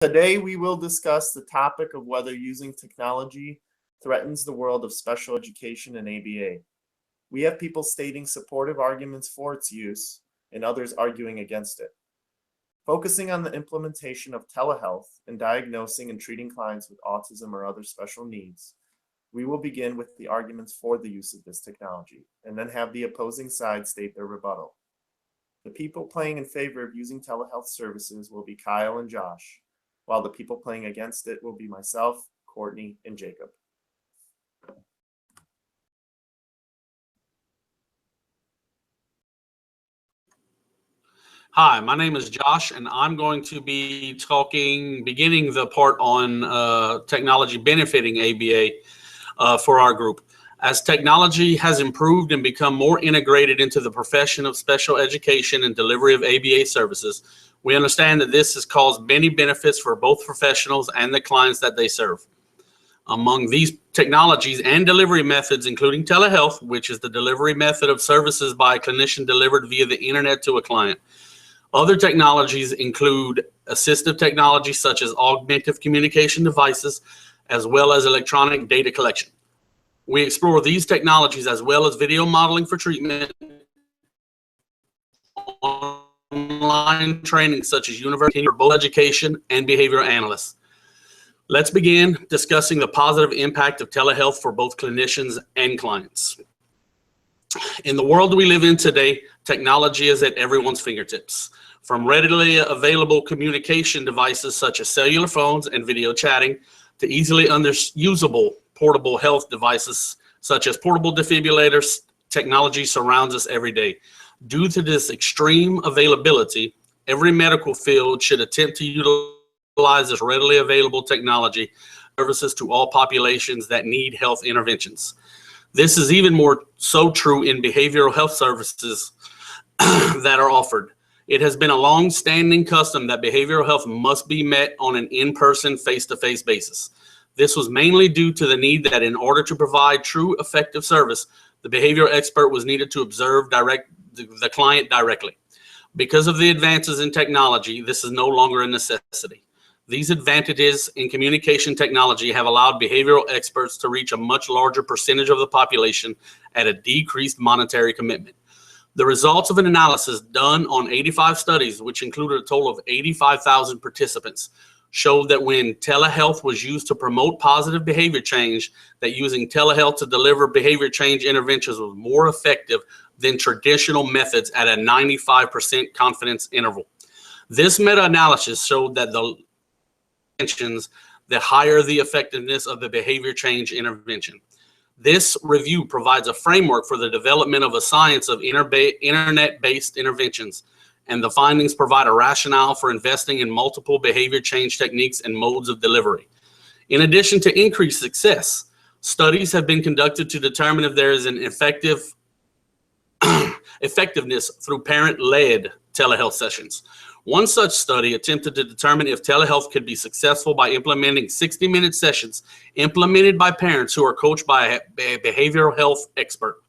Today, we will discuss the topic of whether using technology threatens the world of special education and ABA. We have people stating supportive arguments for its use and others arguing against it. Focusing on the implementation of telehealth in diagnosing and treating clients with autism or other special needs, we will begin with the arguments for the use of this technology and then have the opposing side state their rebuttal. The people playing in favor of using telehealth services will be Kyle and Josh, while the people playing against it will be myself, Courtney, and Jacob. Hi, my name is Josh, and I'm going to be beginning the part on technology benefiting ABA for our group. As technology has improved and become more integrated into the profession of special education and delivery of ABA services, we understand that this has caused many benefits for both professionals and the clients that they serve. Among these technologies and delivery methods, including telehealth, which is the delivery method of services by a clinician delivered via the internet to a client. Other technologies include assistive technology such as augmentative communication devices, as well as electronic data collection. We explore these technologies as well as video modeling for treatment, online training such as university for both education and behavioral analysts. Let's begin discussing the positive impact of telehealth for both clinicians and clients. In the world we live in today, technology is at everyone's fingertips. From readily available communication devices such as cellular phones and video chatting to easily usable portable health devices such as portable defibrillators, technology surrounds us every day. Due to this extreme availability, every medical field should attempt to utilize this readily available technology services to all populations that need health interventions. This is even more so true in behavioral health services that are offered. It has been a long-standing custom that behavioral health must be met on an in-person, face-to-face basis. This was mainly due to the need that in order to provide true effective service, the behavioral expert was needed to observe the client directly. Because of the advances in technology, this is no longer a necessity. These advantages in communication technology have allowed behavioral experts to reach a much larger percentage of the population at a decreased monetary commitment. The results of an analysis done on 85 studies, which included a total of 85,000 participants, showed that when telehealth was used to promote positive behavior change, that using telehealth to deliver behavior change interventions was more effective than traditional methods at a 95% confidence interval. This meta-analysis showed that the higher the effectiveness of the behavior change intervention. This review provides a framework for the development of a science of internet-based interventions, and the findings provide a rationale for investing in multiple behavior change techniques and modes of delivery. In addition to increased success, studies have been conducted to determine if there is an effectiveness through parent-led telehealth sessions. One such study attempted to determine if telehealth could be successful by implementing 60-minute sessions implemented by parents who are coached by a behavioral health expert.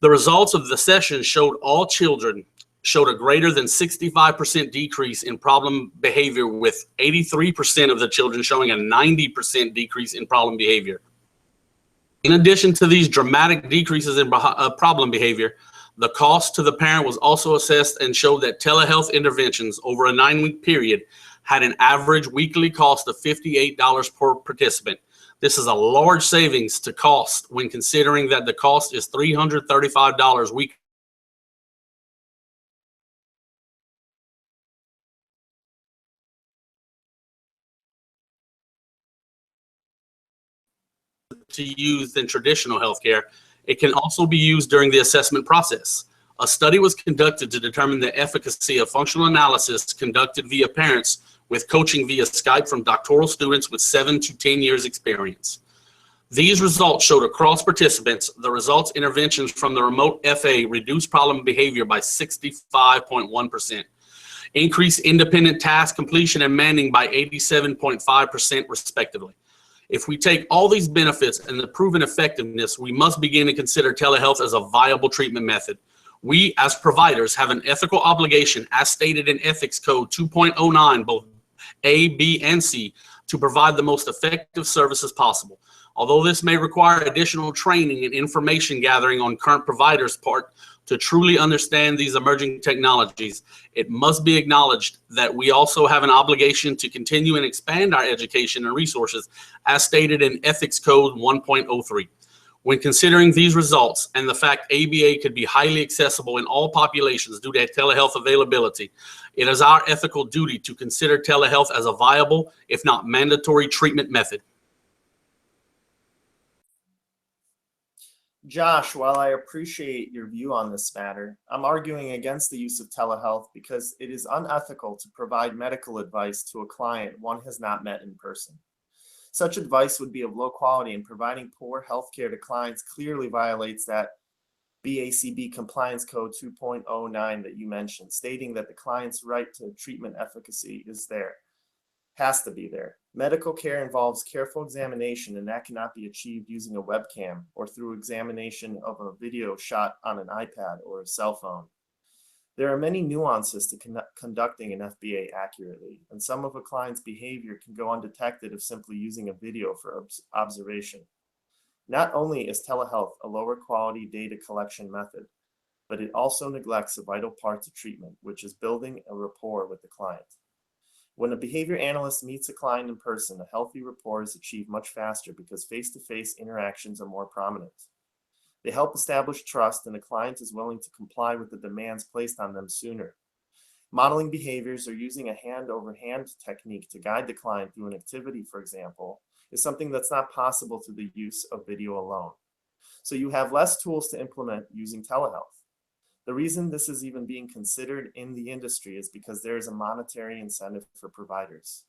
The results of the session showed all children showed a greater than 65% decrease in problem behavior, with 83% of the children showing a 90% decrease in problem behavior. In addition to these dramatic decreases in problem behavior, the cost to the parent was also assessed and showed that telehealth interventions over a 9-week period had an average weekly cost of $58 per participant. This is a large savings to cost when considering that the cost is $335 weekly. To use than traditional healthcare. It can also be used during the assessment process. A study was conducted to determine the efficacy of functional analysis conducted via parents with coaching via Skype from doctoral students with 7 to 10 years experience. These results showed across participants, the results interventions from the remote FA reduced problem behavior by 65.1%, increased independent task completion and manning by 87.5% respectively. If we take all these benefits and the proven effectiveness, we must begin to consider telehealth as a viable treatment method. We, as providers, have an ethical obligation, as stated in Ethics Code 2.09, both A, B, and C to provide the most effective services possible. Although this may require additional training and information gathering on current providers' part to truly understand these emerging technologies, it must be acknowledged that we also have an obligation to continue and expand our education and resources as stated in Ethics Code 1.03. When considering these results and the fact ABA could be highly accessible in all populations due to telehealth availability, it is our ethical duty to consider telehealth as a viable, if not mandatory, treatment method. Josh, while I appreciate your view on this matter, I'm arguing against the use of telehealth because it is unethical to provide medical advice to a client one has not met in person. Such advice would be of low quality, and providing poor health care to clients clearly violates that BACB Compliance Code 2.09 that you mentioned, stating that the client's right to treatment efficacy has to be there. Medical care involves careful examination, and that cannot be achieved using a webcam or through examination of a video shot on an iPad or a cell phone. There are many nuances to conducting an FBA accurately, and some of a client's behavior can go undetected if simply using a video for observation. Not only is telehealth a lower quality data collection method, but it also neglects a vital part to treatment, which is building a rapport with the client. When a behavior analyst meets a client in person, a healthy rapport is achieved much faster because face-to-face interactions are more prominent. They help establish trust, and the client is willing to comply with the demands placed on them sooner. Modeling behaviors or using a hand-over-hand technique to guide the client through an activity, for example, is something that's not possible through the use of video alone. So you have less tools to implement using telehealth. The reason this is even being considered in the industry is because there is a monetary incentive for providers.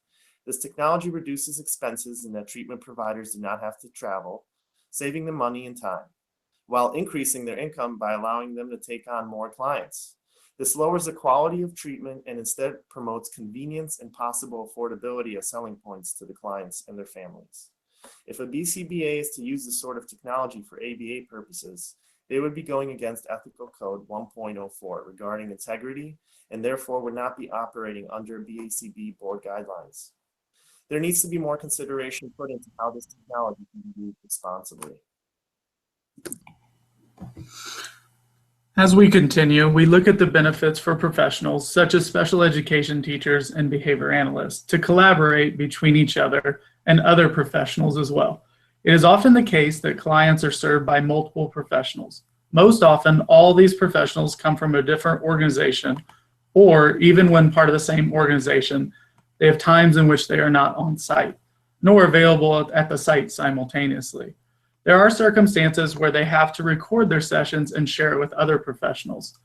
This technology reduces expenses in that treatment providers do not have to travel, saving them money and time, while increasing their income by allowing them to take on more clients. This lowers the quality of treatment and instead promotes convenience and possible affordability as selling points to the clients and their families. If a BCBA is to use this sort of technology for ABA purposes, they would be going against Ethical Code 1.04 regarding integrity, and therefore would not be operating under BACB board guidelines. There needs to be more consideration put into how this technology can be used responsibly. As we continue, we look at the benefits for professionals such as special education teachers and behavior analysts to collaborate between each other and other professionals as well. It is often the case that clients are served by multiple professionals. Most often, all these professionals come from a different organization, or even when part of the same organization, they have times in which they are not on site, nor available at the site simultaneously. There are circumstances where they have to record their sessions and share it with other professionals.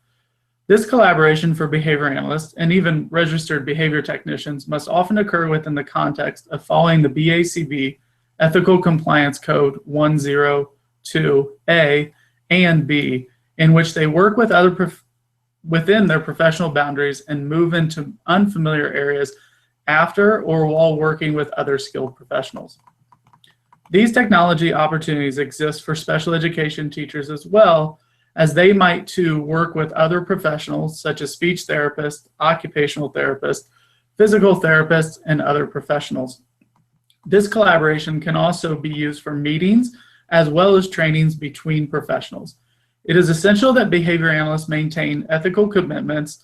This collaboration for behavior analysts and even registered behavior technicians must often occur within the context of following the BACB Ethical Compliance Code 102A and B, in which they work with within their professional boundaries and move into unfamiliar areas after or while working with other skilled professionals. These technology opportunities exist for special education teachers as well, as they might too work with other professionals such as speech therapists, occupational therapists, physical therapists, and other professionals. This collaboration can also be used for meetings as well as trainings between professionals. It is essential that behavior analysts maintain ethical commitments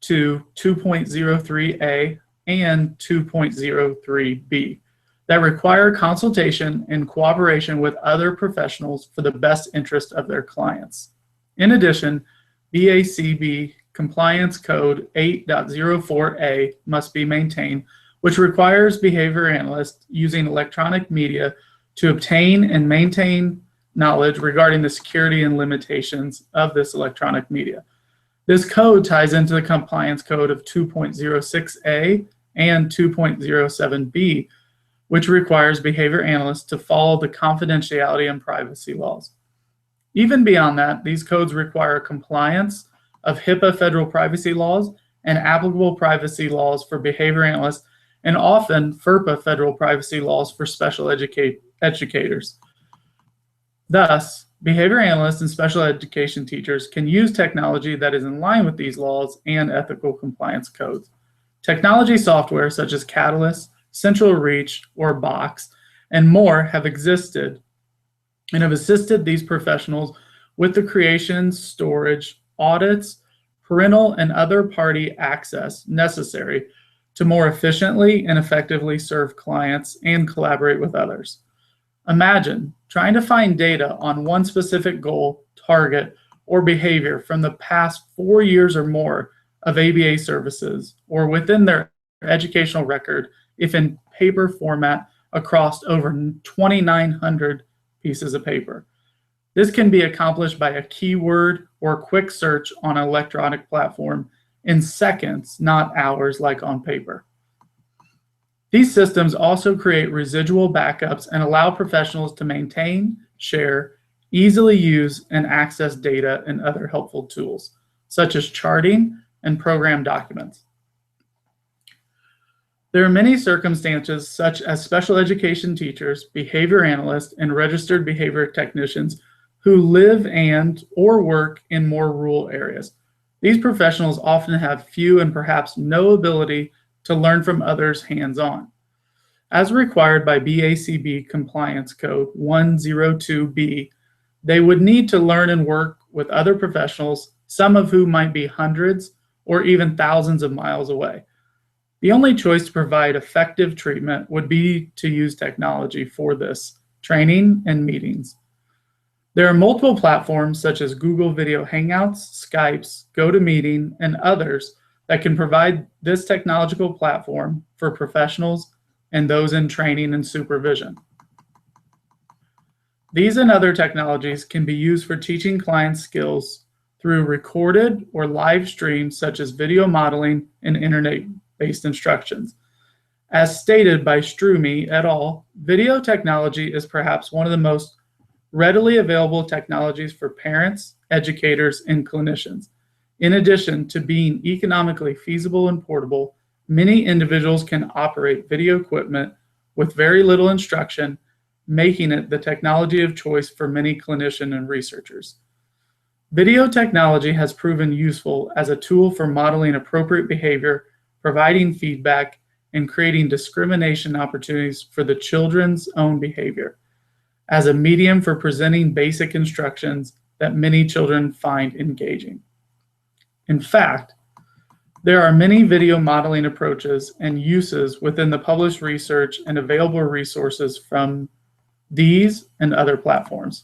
to 2.03A and 2.03B that require consultation and cooperation with other professionals for the best interest of their clients. In addition, BACB Compliance Code 8.04A must be maintained, which requires behavior analysts using electronic media to obtain and maintain knowledge regarding the security and limitations of this electronic media. This code ties into the compliance code of 2.06A and 2.07B, which requires behavior analysts to follow the confidentiality and privacy laws. Even beyond that, these codes require compliance of HIPAA federal privacy laws and applicable privacy laws for behavior analysts, and often FERPA federal privacy laws for special educators. Thus, behavior analysts and special education teachers can use technology that is in line with these laws and ethical compliance codes. Technology software such as Catalyst, Central Reach, or Box, and more have existed and have assisted these professionals with the creation, storage, audits, parental, and other party access necessary to more efficiently and effectively serve clients and collaborate with others. Imagine trying to find data on one specific goal, target, or behavior from the past 4 years or more of ABA services or within their educational record if in paper format across over 2,900 pieces of paper. This can be accomplished by a keyword or quick search on an electronic platform in seconds, not hours like on paper. These systems also create residual backups and allow professionals to maintain, share, easily use, and access data and other helpful tools, such as charting and program documents. There are many circumstances, such as special education teachers, behavior analysts, and registered behavior technicians who live and or work in more rural areas. These professionals often have few and perhaps no ability to learn from others hands-on. As required by BACB Compliance Code 102B, they would need to learn and work with other professionals, some of whom might be hundreds or even thousands of miles away. The only choice to provide effective treatment would be to use technology for this, training and meetings. There are multiple platforms such as Google Video Hangouts, Skypes, GoToMeeting, and others that can provide this technological platform for professionals and those in training and supervision. These and other technologies can be used for teaching clients skills through recorded or live streams such as video modeling and internet-based instructions. As stated by Strumi et al., video technology is perhaps one of the most readily available technologies for parents, educators, and clinicians. In addition to being economically feasible and portable, many individuals can operate video equipment with very little instruction, making it the technology of choice for many clinicians and researchers. Video technology has proven useful as a tool for modeling appropriate behavior, providing feedback, and creating discrimination opportunities for the children's own behavior, as a medium for presenting basic instructions that many children find engaging. In fact, there are many video modeling approaches and uses within the published research and available resources from these and other platforms.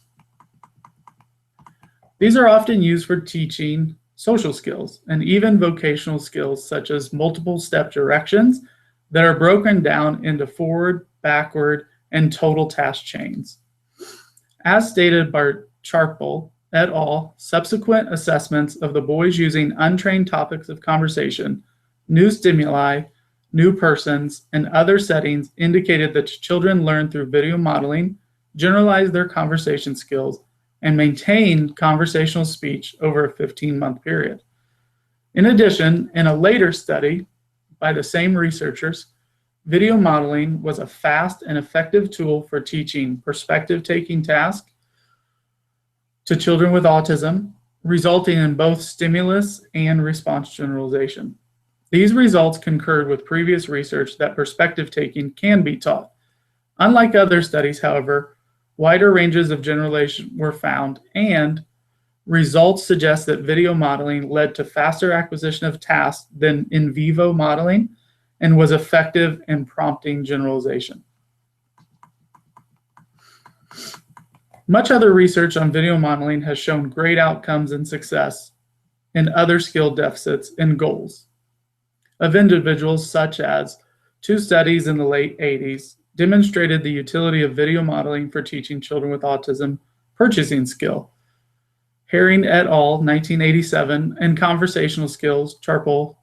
These are often used for teaching social skills and even vocational skills such as multiple step directions that are broken down into forward, backward, and total task chains. As stated by Charpel et al., subsequent assessments of the boys using untrained topics of conversation, new stimuli, new persons, and other settings indicated that children learn through video modeling, generalize their conversation skills, and maintain conversational speech over a 15-month period. In addition, in a later study by the same researchers, video modeling was a fast and effective tool for teaching perspective-taking tasks to children with autism, resulting in both stimulus and response generalization. These results concurred with previous research that perspective-taking can be taught. Unlike other studies, however, wider ranges of generalization were found, and results suggest that video modeling led to faster acquisition of tasks than in vivo modeling and was effective in prompting generalization. Much other research on video modeling has shown great outcomes and success in other skill deficits and goals of individuals, such as 2 studies in the late 80s demonstrated the utility of video modeling for teaching children with autism purchasing skill. Herring et al., 1987, and conversational skills, Charpel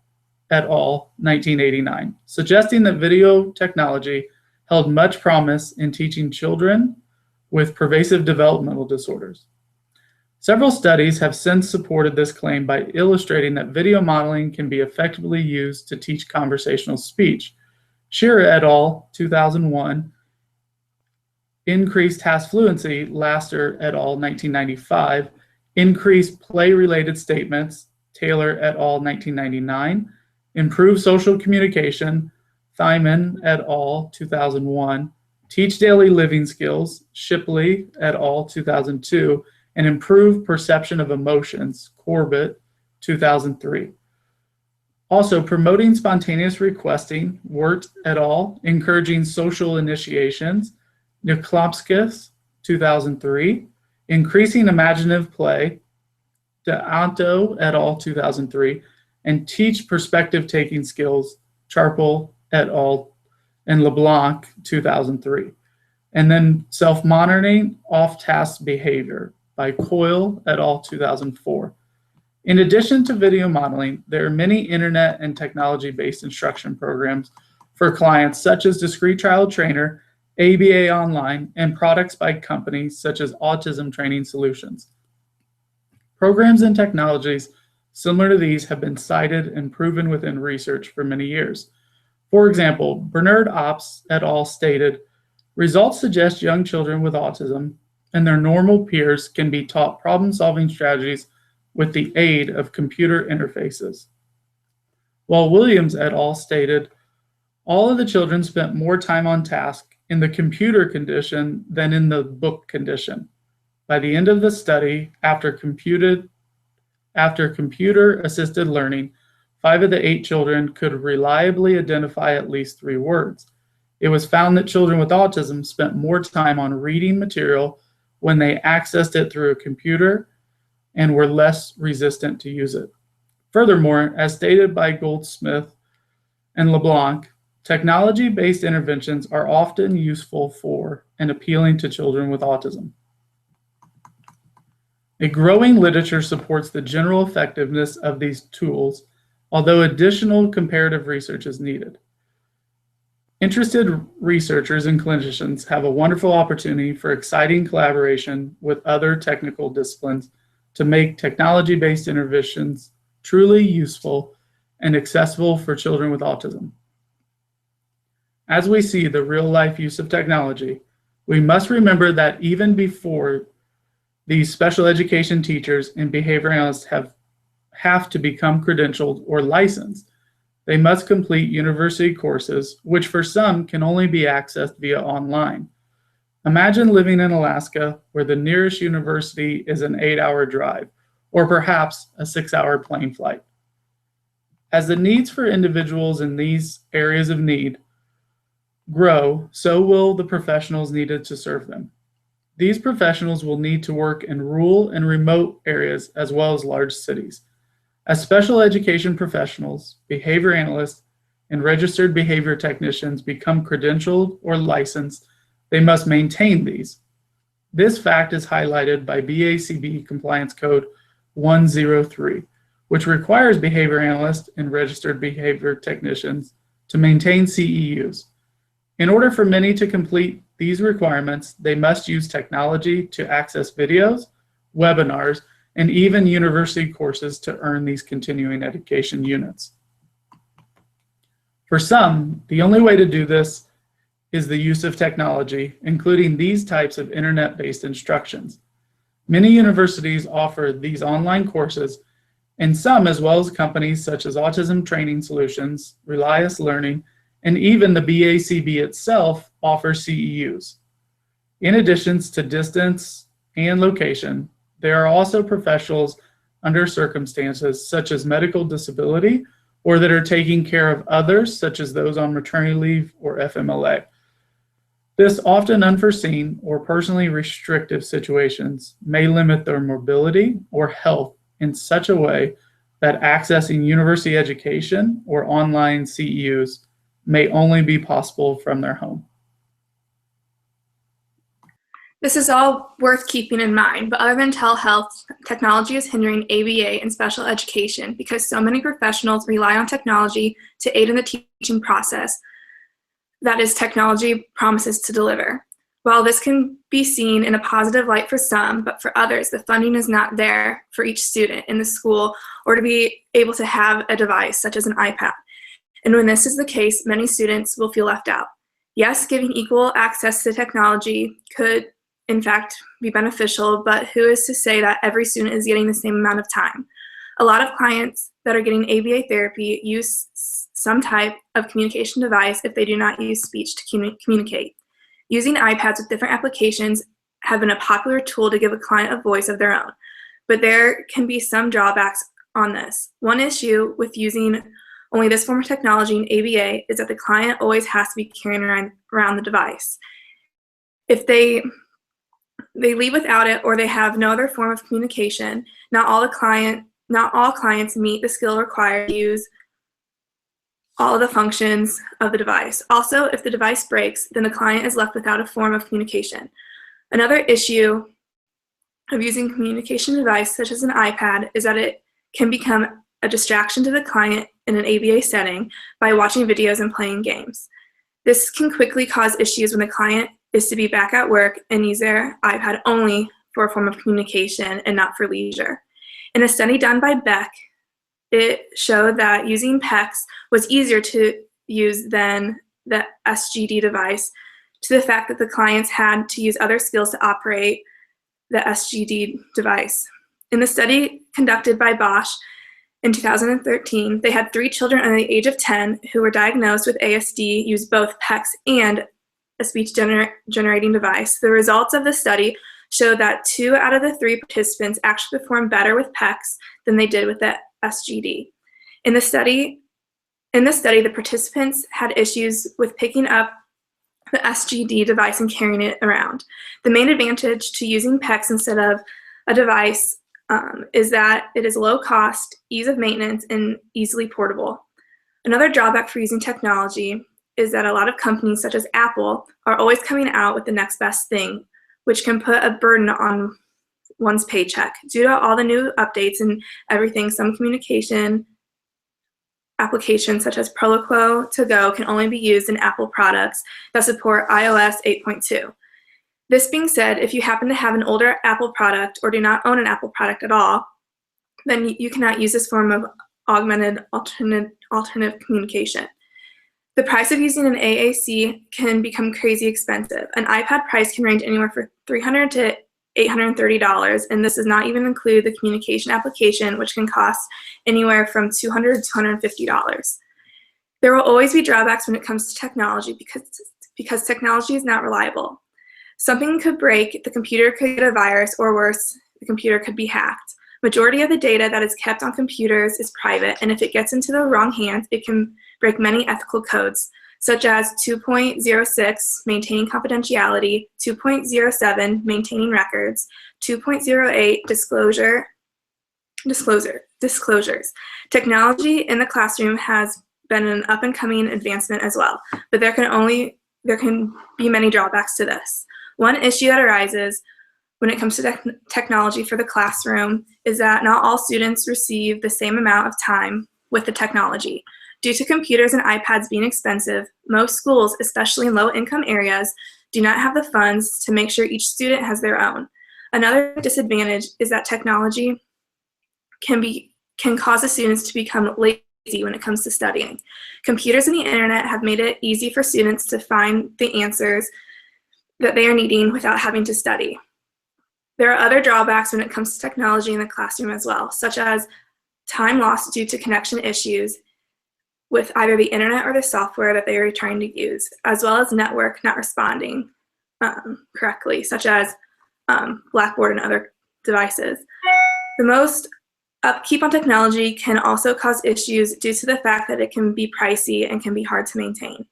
et al., 1989, suggesting that video technology held much promise in teaching children with pervasive developmental disorders. Several studies have since supported this claim by illustrating that video modeling can be effectively used to teach conversational speech. Shearer et al., 2001, increased task fluency, Laster et al., 1995, increased play-related statements, Taylor et al., 1999, Improve social communication, Thyman et al., 2001. Teach daily living skills, Shipley et al., 2002. And improve perception of emotions, Corbett, 2003. Also, promoting spontaneous requesting, Wirt et al., encouraging social initiations, Niklopskis, 2003. Increasing imaginative play, D'Anto et al., 2003. And teach perspective-taking skills, Charpel et al. And LeBlanc, 2003. And then self-monitoring off-task behavior by Coyle et al., 2004. In addition to video modeling, there are many internet and technology-based instruction programs for clients such as Discrete Child Trainer, ABA Online, and products by companies such as Autism Training Solutions. Programs and technologies similar to these have been cited and proven within research for many years. For example, Bernard Ops et al. Stated, results suggest young children with autism and their normal peers can be taught problem-solving strategies with the aid of computer interfaces. While Williams et al. Stated, all of the children spent more time on task in the computer condition than in the book condition. By the end of the study, after computer-assisted learning, 5 of the 8 children could reliably identify at least 3 words. It was found that children with autism spent more time on reading material when they accessed it through a computer and were less resistant to use it. Furthermore, as stated by Goldsmith and LeBlanc, technology-based interventions are often useful for and appealing to children with autism. A growing literature supports the general effectiveness of these tools, although additional comparative research is needed. Interested researchers and clinicians have a wonderful opportunity for exciting collaboration with other technical disciplines to make technology-based interventions truly useful and accessible for children with autism. As we see the real-life use of technology, we must remember that even before these special education teachers and behavior analysts have to become credentialed or licensed, they must complete university courses, which for some can only be accessed via online. Imagine living in Alaska where the nearest university is an 8-hour drive, or perhaps a 6-hour plane flight. As the needs for individuals in these areas of need grow, so will the professionals needed to serve them. These professionals will need to work in rural and remote areas as well as large cities. As special education professionals, behavior analysts, and registered behavior technicians become credentialed or licensed, they must maintain these. This fact is highlighted by BACB Compliance Code 103, which requires behavior analysts and registered behavior technicians to maintain CEUs. In order for many to complete these requirements, they must use technology to access videos, webinars, and even university courses to earn these continuing education units. For some, the only way to do this is the use of technology, including these types of internet-based instructions. Many universities offer these online courses, and some, as well as companies such as Autism Training Solutions, Relias Learning, and even the BACB itself offers CEUs. In addition to distance and location, there are also professionals under circumstances such as medical disability or that are taking care of others, such as those on maternity leave or FMLA. This often unforeseen or personally restrictive situations may limit their mobility or health in such a way that accessing university education or online CEUs may only be possible from their home. This is all worth keeping in mind, but other than telehealth, technology is hindering ABA and special education because so many professionals rely on technology to aid in the teaching process that is technology promises to deliver. While this can be seen in a positive light for some, but for others, the funding is not there for each student in the school or to be able to have a device such as an iPad. And when this is the case, many students will feel left out. Yes, giving equal access to technology could in fact be beneficial, but who is to say that every student is getting the same amount of time? A lot of clients that are getting ABA therapy use some type of communication device if they do not use speech to communicate. Using iPads with different applications have been a popular tool to give a client a voice of their own, but there can be some drawbacks on this. One issue with using only this form of technology in ABA is that the client always has to be carrying around the device. If they leave without it or they have no other form of communication, not all clients meet the skill required to use all of the functions of the device. Also, if the device breaks, then the client is left without a form of communication. Another issue of using a communication device such as an iPad is that it can become a distraction to the client in an ABA setting by watching videos and playing games. This can quickly cause issues when the client is to be back at work and use their iPad only for a form of communication and not for leisure. In a study done by Beck, it showed that using PECS was easier to use than the SGD device, to the fact that the clients had to use other skills to operate the SGD device. In the study conducted by Bosch in 2013, they had 3 children under the age of 10 who were diagnosed with ASD use both PECS and a speech generating device. The results of the study showed that 2 out of the 3 participants actually performed better with PECS than they did with the SGD. In the study, the participants had issues with picking up the SGD device and carrying it around. The main advantage to using PECS instead of a device is that it is low cost, ease of maintenance, and easily portable. Another drawback for using technology is that a lot of companies such as Apple are always coming out with the next best thing, which can put a burden on one's paycheck. Due to all the new updates and everything, some communication applications such as Proloquo To Go can only be used in Apple products that support iOS 8.2. This being said, if you happen to have an older Apple product or do not own an Apple product at all, then you cannot use this form of augmented alternative communication. The price of using an AAC can become crazy expensive. An iPad price can range anywhere from $300 to $830, and this does not even include the communication application, which can cost anywhere from $200 to $250. There will always be drawbacks when it comes to technology because technology is not reliable. Something could break, the computer could get a virus, or worse, the computer could be hacked. Majority of the data that is kept on computers is private, and if it gets into the wrong hands, it can break many ethical codes, such as 2.06, maintaining confidentiality, 2.07, maintaining records, 2.08, disclosures. Technology in the classroom has been an up-and-coming advancement as well, but there can be many drawbacks to this. One issue that arises when it comes to technology for the classroom is that not all students receive the same amount of time with the technology. Due to computers and iPads being expensive, most schools, especially in low-income areas, do not have the funds to make sure each student has their own. Another disadvantage is that technology can cause the students to become lazy when it comes to studying. Computers and the internet have made it easy for students to find the answers that they are needing without having to study. There are other drawbacks when it comes to technology in the classroom as well, such as time lost due to connection issues with either the internet or the software that they are trying to use, as well as network not responding correctly, such as Blackboard and other devices. The most upkeep on technology can also cause issues due to the fact that it can be pricey and can be hard to maintain.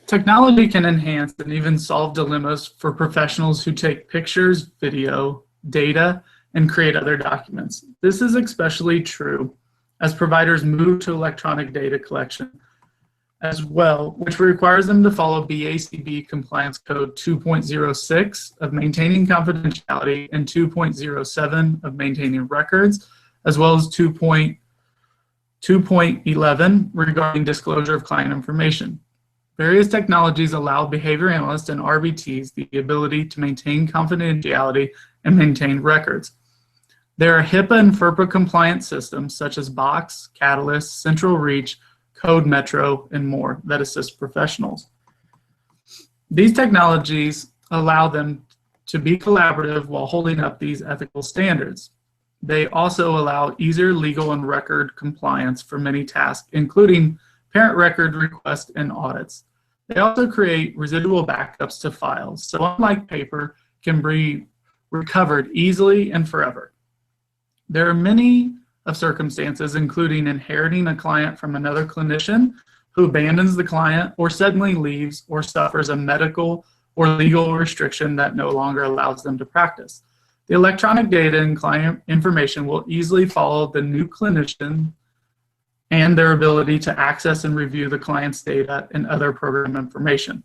Technology can enhance and even solve dilemmas for professionals who take pictures, video, data, and create other documents. This is especially true as providers move to electronic data collection as well, which requires them to follow BACB Compliance Code 2.06 of maintaining confidentiality and 2.07 of maintaining records, as well as 2.11 regarding disclosure of client information. Various technologies allow behavior analysts and RBTs the ability to maintain confidentiality and maintain records. There are HIPAA and FERPA compliant systems such as Box, Catalyst, Central Reach, Code Metro, and more that assist professionals. These technologies allow them to be collaborative while holding up these ethical standards. They also allow easier legal and record compliance for many tasks, including parent record requests and audits. They also create residual backups to files, so unlike paper, can be recovered easily and forever. There are many of circumstances, including inheriting a client from another clinician who abandons the client or suddenly leaves or suffers a medical or legal restriction that no longer allows them to practice. The electronic data and client information will easily follow the new clinician and their ability to access and review the client's data and other program information.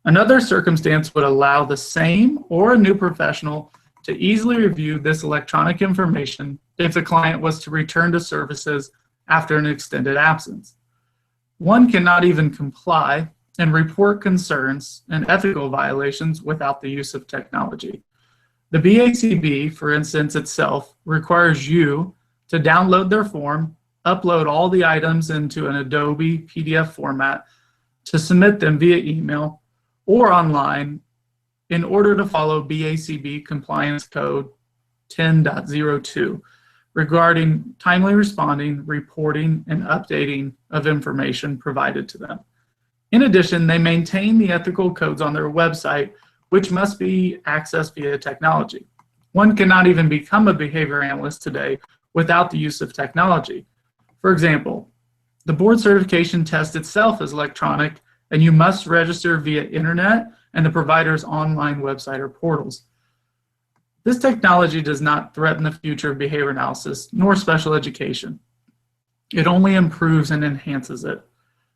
Another circumstance would allow the same or a new professional to easily review this electronic information if the client was to return to services after an extended absence. One cannot even comply and report concerns and ethical violations without the use of technology. The BACB, for instance, itself requires you to download their form, upload all the items into an Adobe PDF format, to submit them via email or online in order to follow BACB Compliance Code 10.02 regarding timely responding, reporting, and updating of information provided to them. In addition, they maintain the ethical codes on their website, which must be accessed via technology. One cannot even become a behavior analyst today without the use of technology. For example, the board certification test itself is electronic, and you must register via internet and the provider's online website or portals. This technology does not threaten the future of behavior analysis nor special education. It only improves and enhances it.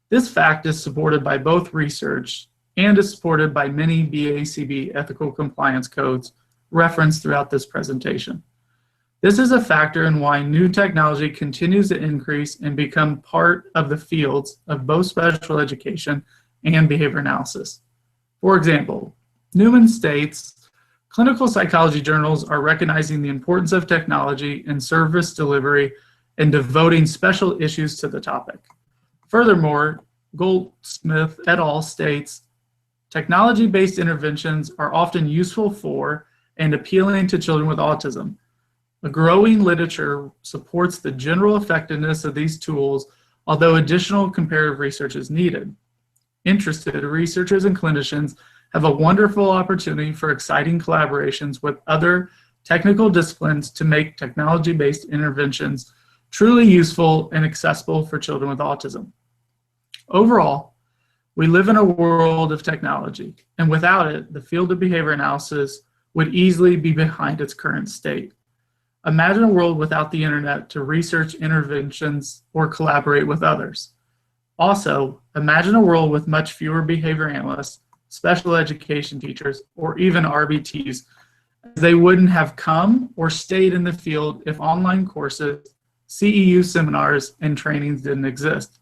This fact is supported by both research and is supported by many BACB ethical compliance codes referenced throughout this presentation. This is a factor in why new technology continues to increase and become part of the fields of both special education and behavior analysis. For example, Newman states, clinical psychology journals are recognizing the importance of technology in service delivery and devoting special issues to the topic. Furthermore, Goldsmith et al. States, technology-based interventions are often useful for and appealing to children with autism. A growing literature supports the general effectiveness of these tools, although additional comparative research is needed. Interested researchers and clinicians have a wonderful opportunity for exciting collaborations with other technical disciplines to make technology-based interventions truly useful and accessible for children with autism. Overall, we live in a world of technology, and without it, the field of behavior analysis would easily be behind its current state. Imagine a world without the internet to research interventions or collaborate with others. Also, imagine a world with much fewer behavior analysts, special education teachers, or even RBTs. They wouldn't have come or stayed in the field if online courses, CEU seminars, and trainings didn't exist.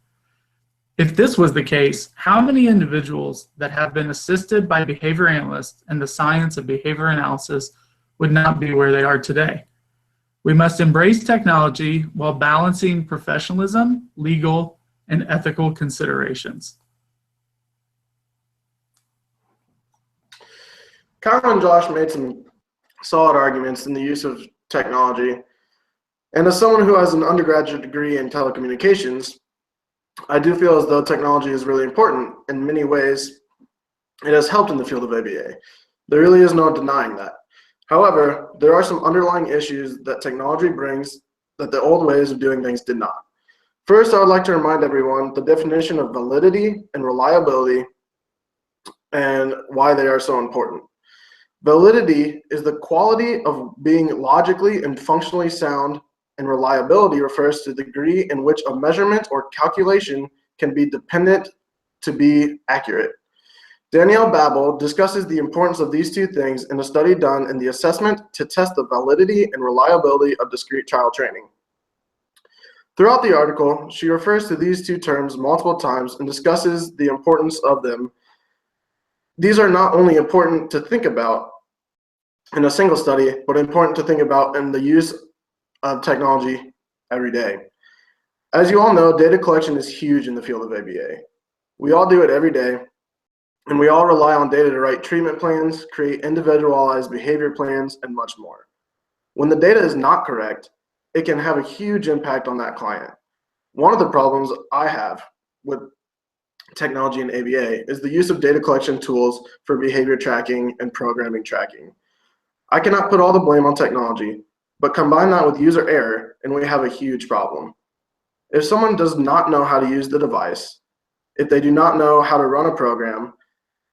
If this was the case, how many individuals that have been assisted by behavior analysts and the science of behavior analysis would not be where they are today? We must embrace technology while balancing professionalism, legal, and ethical considerations. Kyle and Josh made some solid arguments in the use of technology. And as someone who has an undergraduate degree in telecommunications, I do feel as though technology is really important. In many ways, it has helped in the field of ABA. There really is no denying that. However, there are some underlying issues that technology brings that the old ways of doing things did not. First, I would like to remind everyone the definition of validity and reliability and why they are so important. Validity is the quality of being logically and functionally sound, and reliability refers to the degree in which a measurement or calculation can be dependent to be accurate. Danielle Babel discusses the importance of these two things in a study done in the assessment to test the validity and reliability of discrete child training. Throughout the article, she refers to these two terms multiple times and discusses the importance of them. These are not only important to think about in a single study, but important to think about in the use of technology every day. As you all know, data collection is huge in the field of ABA. We all do it every day, and we all rely on data to write treatment plans, create individualized behavior plans, and much more. When the data is not correct, it can have a huge impact on that client. One of the problems I have with technology in ABA is the use of data collection tools for behavior tracking and programming tracking. I cannot put all the blame on technology, but combine that with user error and we have a huge problem. If someone does not know how to use the device, if they do not know how to run a program,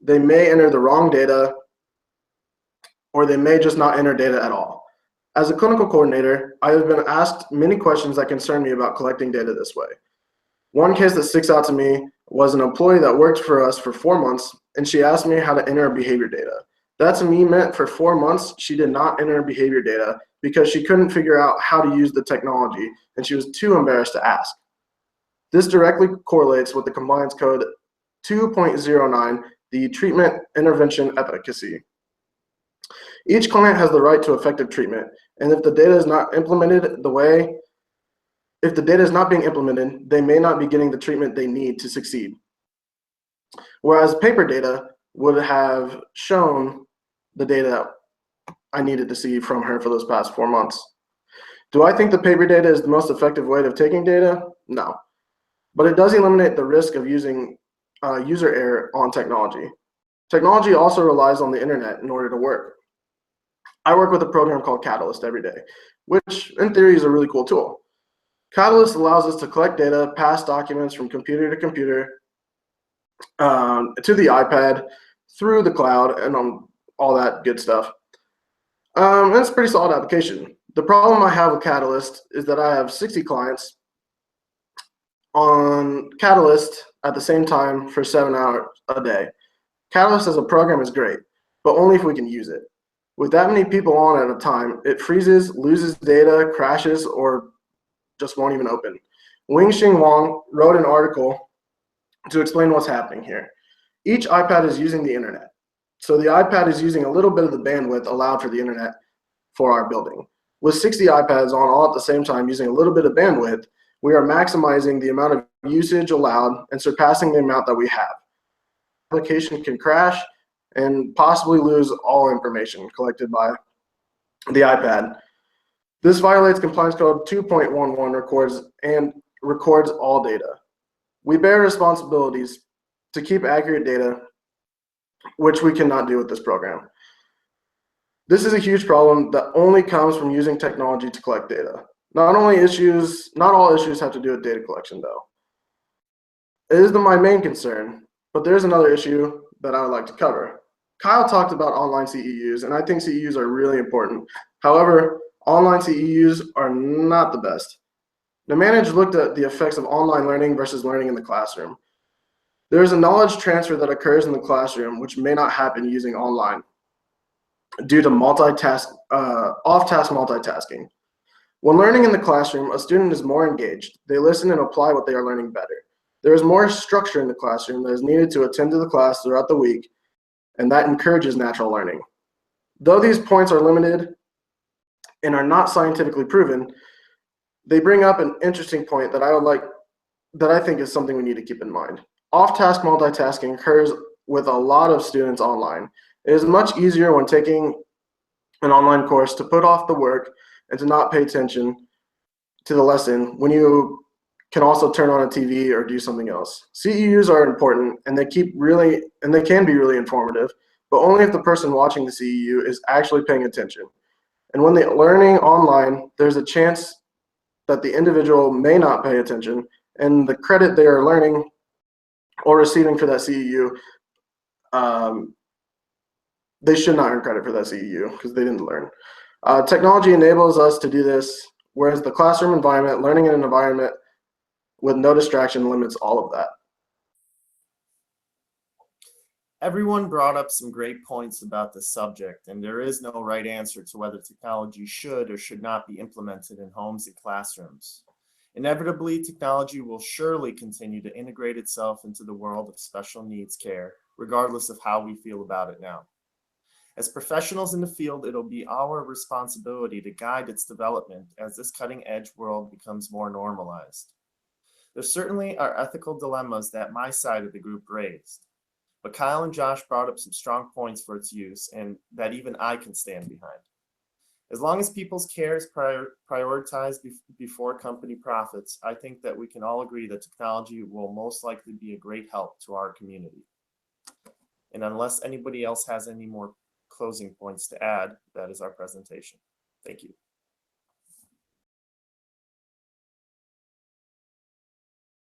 they may enter the wrong data, or they may just not enter data at all. As a clinical coordinator, I have been asked many questions that concern me about collecting data this way. One case that sticks out to me was an employee that worked for us for 4 months, and she asked me how to enter behavior data. That to me meant for 4 months, she did not enter behavior data because she couldn't figure out how to use the technology, and she was too embarrassed to ask. This directly correlates with the Compliance Code 2.09, the Treatment Intervention Efficacy. Each client has the right to effective treatment, and if the data is not implemented if the data is not being implemented, they may not be getting the treatment they need to succeed. Whereas paper data would have shown the data I needed to see from her for those past 4 months. Do I think the paper data is the most effective way of taking data? No. But it does eliminate the risk of using user error on technology. Technology also relies on the internet in order to work. I work with a program called Catalyst every day, which in theory is a really cool tool. Catalyst allows us to collect data, pass documents from computer to computer, to the iPad, through the cloud, and all that good stuff. And it's a pretty solid application. The problem I have with Catalyst is that I have 60 clients on Catalyst at the same time for 7 hours a day. Catalyst as a program is great, but only if we can use it. With that many people on at a time, it freezes, loses data, crashes, or just won't even open. Wing-Shing Wang wrote an article to explain what's happening here. Each iPad is using the internet. So the iPad is using a little bit of the bandwidth allowed for the internet for our building. With 60 iPads on all at the same time using a little bit of bandwidth, we are maximizing the amount of usage allowed and surpassing the amount that we have. The application can crash and possibly lose all information collected by the iPad. This violates Compliance Code 2.11 records all data. We bear responsibilities to keep accurate data, which we cannot do with this program. This is a huge problem that only comes from using technology to collect data. Not all issues have to do with data collection though. It is my main concern, but there's another issue that I would like to cover. Kyle talked about online CEUs, and I think CEUs are really important. However, online CEUs are not the best. Nemanjic looked at the effects of online learning versus learning in the classroom. There is a knowledge transfer that occurs in the classroom which may not happen using online due to off-task multitasking. When learning in the classroom, a student is more engaged. They listen and apply what they are learning better. There is more structure in the classroom that is needed to attend to the class throughout the week, and that encourages natural learning. Though these points are limited and are not scientifically proven, they bring up an interesting point that I think is something we need to keep in mind. Off-task multitasking occurs with a lot of students online. It is much easier when taking an online course to put off the work and to not pay attention to the lesson when you can also turn on a TV or do something else. CEUs are important and they can be really informative, but only if the person watching the CEU is actually paying attention. And when they're learning online, there's a chance that the individual may not pay attention, and the credit they are learning or receiving for that CEU, they should not earn credit for that CEU because they didn't learn. Technology enables us to do this, whereas the classroom environment, learning in an environment with no distraction, limits all of that. Everyone brought up some great points about the subject, and there is no right answer to whether technology should or should not be implemented in homes and classrooms. Inevitably, technology will surely continue to integrate itself into the world of special needs care, regardless of how we feel about it now. As professionals in the field, it'll be our responsibility to guide its development as this cutting-edge world becomes more normalized. There certainly are ethical dilemmas that my side of the group raised. But Kyle and Josh brought up some strong points for its use and that even I can stand behind. As long as people's care is prioritized before company profits, I think that we can all agree that technology will most likely be a great help to our community. And unless anybody else has any more closing points to add, that is our presentation. Thank you.